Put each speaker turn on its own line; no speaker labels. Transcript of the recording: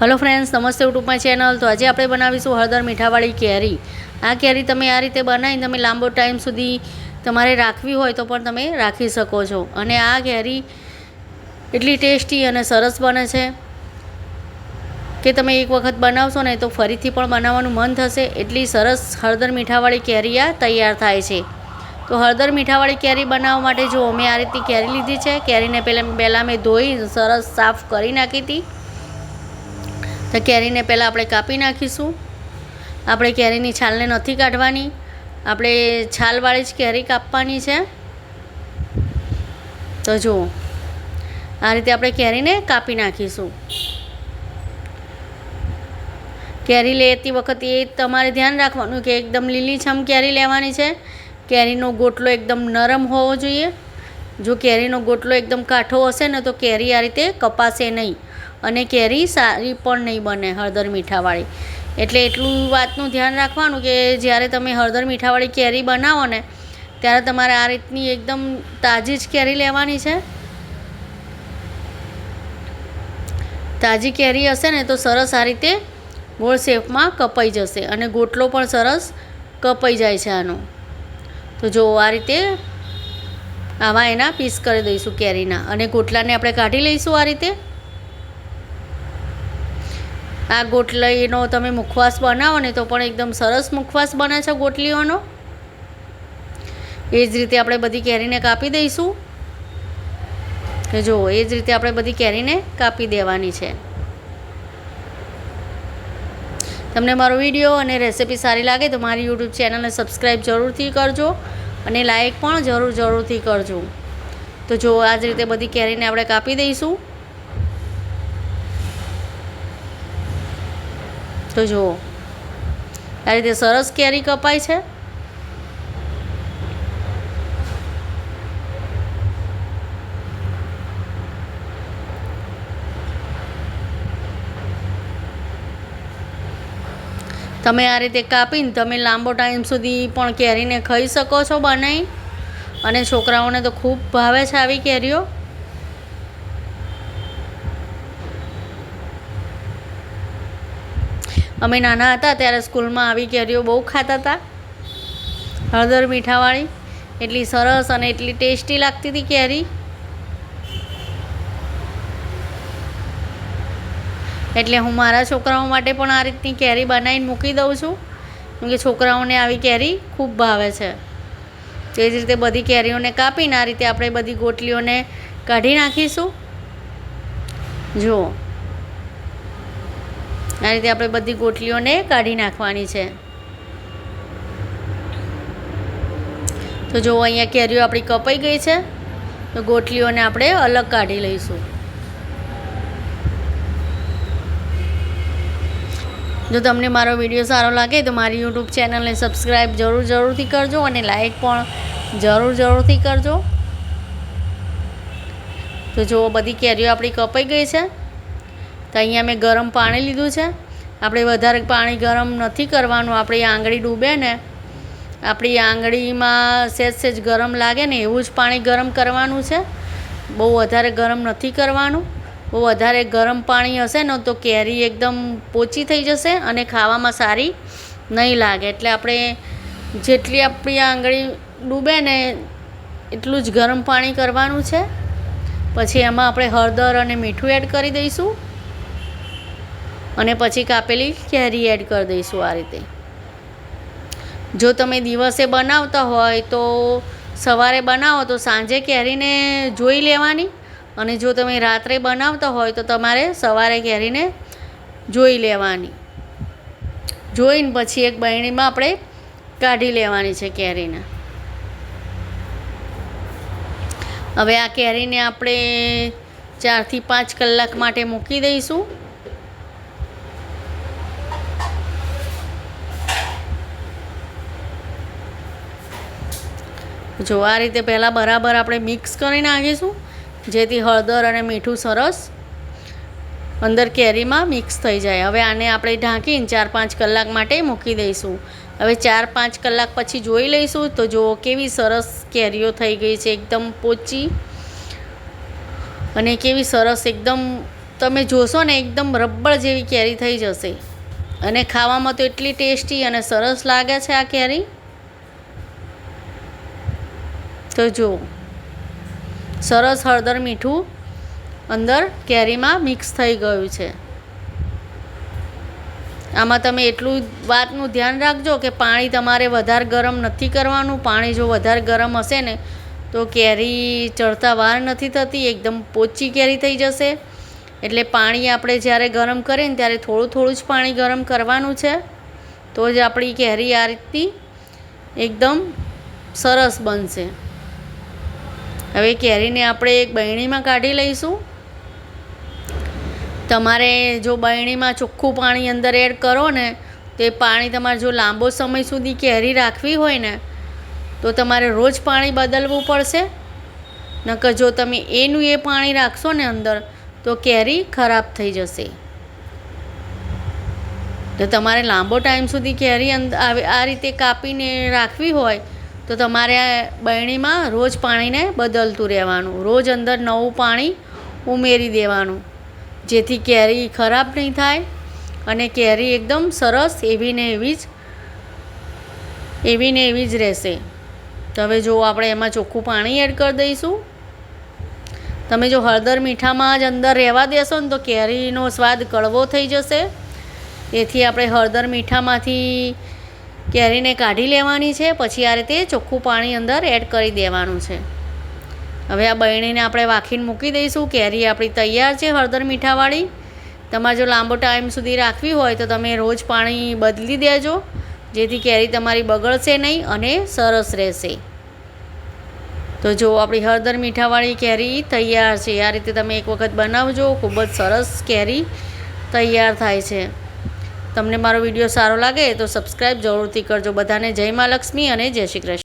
Hello friends, नमस्ते YouTube में channel. तो आज આપણે બનાવીશું હળદર મીઠાવાળી કેરી। આ કેરી તમે આ રીતે બનાવીને તમે લાંબો ટાઈમ સુધી તમારે રાખવી હોય તો પણ તમે રાખી શકો છો। અને આ કેરી એટલી ટેસ્ટી અને સરસ બને છે કે તમે એક વખત બનાવશો ને તો ફરીથી પણ બનાવવાનું મન થશે। એટલી સરસ હળદર મીઠાવાળી કેરી આ તૈયાર થાય છે। તો હળદર મીઠાવાળી કેરી બનાવવા માટે જો મેં આ રીતની કેરી લીધી છે। કેરીને પહેલાં મેં ધોઈ સરસ સાફ કરી નાખી હતી। तो केरी ने पहला આપણે કાપી નાખીશું। આપણે કેરીની છાલને નથી કાઢવાની, આપણે છાલવાળી જ કેરી કાપવાની છે। તો જો આ રીતે આપણે કેરીને કાપી નાખીશું। કેરી લેતી વખતે એ તમારે ધ્યાન રાખવાનું કે એકદમ લીલીછમ કેરી લેવાની છે। કેરીનો ગોટલો એકદમ નરમ હોવો જોઈએ। જો કેરીનો ગોટલો એકદમ કાઠો હશે ને તો કેરી આ રીતે કપાશે નહીં અને કેરી સારી પણ નહીં બને હળદર મીઠાવાળી। એટલે એટલું વાતનું ધ્યાન રાખવાનું કે જ્યારે તમે હળદર મીઠાવાળી કેરી બનાવો ને ત્યારે તમારે આ રીતની એકદમ તાજી જ કેરી લેવાની છે। તાજી કેરી હશે ને તો સરસ આ રીતે ગોળ શેપમાં કપાઈ જશે અને ગોટલો પણ સરસ કપાઈ જાય છે આનો। તો જો આ રીતે આવા એના પીસ કરી દઈશું કેરીના અને ગોટલાને આપણે કાઢી લઈશું આ રીતે। આ ગોટલીનો તમે મુખવાસ બનાવો ને તો પણ એકદમ સરસ મુખવાસ બને છે ગોટલીઓનો। એ જ રીતે આપણે બધી કેરીને કાપી દઈશું। જો એ જ રીતે આપણે બધી કેરીને કાપી દેવાની છે। તમને મારો વિડીયો અને રેસિપી સારી લાગે તો મારી યુટ્યુબ ચેનલને સબસ્ક્રાઈબ જરૂરથી કરજો અને લાઈક પણ જરૂરથી કરજો। તો જો આ જ રીતે બધી કેરીને આપણે કાપી દઈશું। તો જુઓ આ રીતે સરસ કેરી કપાય છે। તમે આ રીતે કાપીને તમે લાંબો ટાઈમ સુધી પણ કેરીને ખાઈ શકો છો બનાવી અને છોકરાઓને તો ખૂબ ભાવે છે આવી કેરીઓ। અમે નાના હતા ત્યારે સ્કૂલમાં આવી કેરીઓ બહુ ખાતા હતા, હળદર મીઠાવાળી। એટલી સરસ અને એટલી ટેસ્ટી લાગતી હતી કેરી। એટલે હું મારા છોકરાઓ માટે પણ આ રીતની કેરી બનાવીને મૂકી દઉં છું કેમ કે છોકરાઓને આવી કેરી ખૂબ ભાવે છે। તે જ રીતે બધી કેરીઓને કાપીને આ રીતે આપણે બધી ગોટલીઓને કાઢી નાખીશું। જુઓ આ રીતે આપણે બધી ગોટલીઓને કાઢી નાખવાની છે। તો જો અહીંયા કેરીઓ આપણી કપાઈ ગઈ છે તો ગોટલીઓને આપણે અલગ કાઢી લઈશું। જો તમને મારો વિડીયો સારો લાગે તો મારી યુટ્યુબ ચેનલને સબસ્ક્રાઈબ જરૂરથી કરજો અને લાઈક પણ જરૂરથી કરજો। તો જો બધી કેરીઓ આપણી કપાઈ ગઈ છે। તો અહીંયા મેં ગરમ પાણી લીધું છે। આપણે વધારે પાણી ગરમ નથી કરવાનું, આપણી આંગળી ડૂબે ને આપણી આંગળીમાં સહેજ ગરમ લાગે ને એવું જ પાણી ગરમ કરવાનું છે। બહુ વધારે ગરમ નથી કરવાનું। બહુ વધારે ગરમ પાણી હશે ને તો કેરી એકદમ પોચી થઈ જશે અને ખાવામાં સારી નહીં લાગે। એટલે આપણે જેટલી આપણી આંગળી ડૂબે ને એટલું જ ગરમ પાણી કરવાનું છે। પછી એમાં આપણે હળદર અને મીઠું એડ કરી દઈશું અને પછી કાપેલી કેરી એડ કરી દઈશું આ રીતે। જો તમે દિવસે બનાવતા હોય તો સવારે બનાવો તો સાંજે કેરીને જોઈ લેવાની અને જો તમે રાત્રે બનાવતા હોય તો તમારે સવારે કેરીને જોઈ લેવાની। જોઈને પછી એક બરણીમાં આપણે કાઢી લેવાની છે કેરીને। હવે આ કેરીને આપણે 4 થી 5 કલાક માટે મૂકી દઈશું। જો આ રીતે પહેલાં બરાબર આપણે મિક્સ કરી નાખીશું જેથી હળદર અને મીઠું સરસ અંદર કેરીમાં મિક્સ થઈ જાય। હવે આને આપણે ઢાંકીને 4-5 કલાક માટે મૂકી દઈશું। હવે 4-5 કલાક પછી જોઈ લઈશું તો જો કેવી સરસ કેરીઓ થઈ ગઈ છે, એકદમ પોચી અને કેવી સરસ એકદમ તમે જોશો ને એકદમ રબર જેવી કેરી થઈ જશે અને ખાવામાં તો એટલી ટેસ્ટી અને સરસ લાગે છે આ કેરી. તો જો સરસ હળદર મીઠું અંદર કેરીમાં મિક્સ થઈ ગયું છે. આમાં તમે એટલું વાતનું ધ્યાન રાખજો કે પાણી તમારે વધારે ગરમ નથી કરવાનું. પાણી જો વધારે ગરમ હશે ને તો કેરી ચડતા વાર નથી થતી, એકદમ પોચી કેરી થઈ જશે. એટલે પાણી આપણે જ્યારે ગરમ કરીએ ને ત્યારે થોડું થોડું જ પાણી ગરમ કરવાનું છે, તો જ આપણી કેરી આ રીતની એકદમ સરસ બનશે. હવે કેરીને આપણે એક બરણીમાં કાઢી લઈશું. તમારે જો બરણીમાં ચોખ્ખું પાણી અંદર એડ કરો ને તો એ પાણી તમારે જો લાંબો સમય સુધી કેરી રાખવી હોય ને તો તમારે રોજ પાણી બદલવું પડશે. નકર જો તમે એનું એ પાણી રાખશો ને અંદર તો કેરી ખરાબ થઈ જશે. તો તમારે લાંબો ટાઈમ સુધી કેરી આ રીતે કાપીને રાખવી હોય તો તમારે બરણીમાં રોજ પાણીને બદલતું રહેવાનું, રોજ અંદર નવું પાણી ઉમેરી દેવાનું, જેથી કેરી ખરાબ નહીં થાય અને કેરી એકદમ સરસ એવી ને એવી જ રહેશે. તો હવે જો આપણે એમાં ચોખ્ખું પાણી એડ કરી દઈશું. તમે જો હળદર મીઠામાં જ અંદર રહેવા દેશો ને તો કેરીનો સ્વાદ કડવો થઈ જશે. તેથી આપણે હળદર મીઠામાંથી કેરીને કાઢી લેવાની છે, પછી આ રીતે ચોખ્ખું પાણી અંદર એડ કરી દેવાનું છે. હવે આ બરણીને આપણે વાખીને મૂકી દઈશું. કેરી આપણી તૈયાર છે હળદર મીઠાવાળી. તમારે જો લાંબો ટાઈમ સુધી રાખવી હોય તો તમે રોજ પાણી બદલી દેજો, જેથી કેરી તમારી બગડશે નહીં અને સરસ રહેશે. તો જો આપણી હળદર મીઠાવાળી કેરી તૈયાર છે. આ રીતે તમે એક વખત બનાવજો, ખૂબ જ સરસ કેરી તૈયાર થાય છે. તમને મારો વિડીયો સારો લાગે તો સબસ્ક્રાઈબ જરૂરથી કરજો. બધાને જય મા લક્ષ્મી અને જય શ્રી કૃષ્ણ.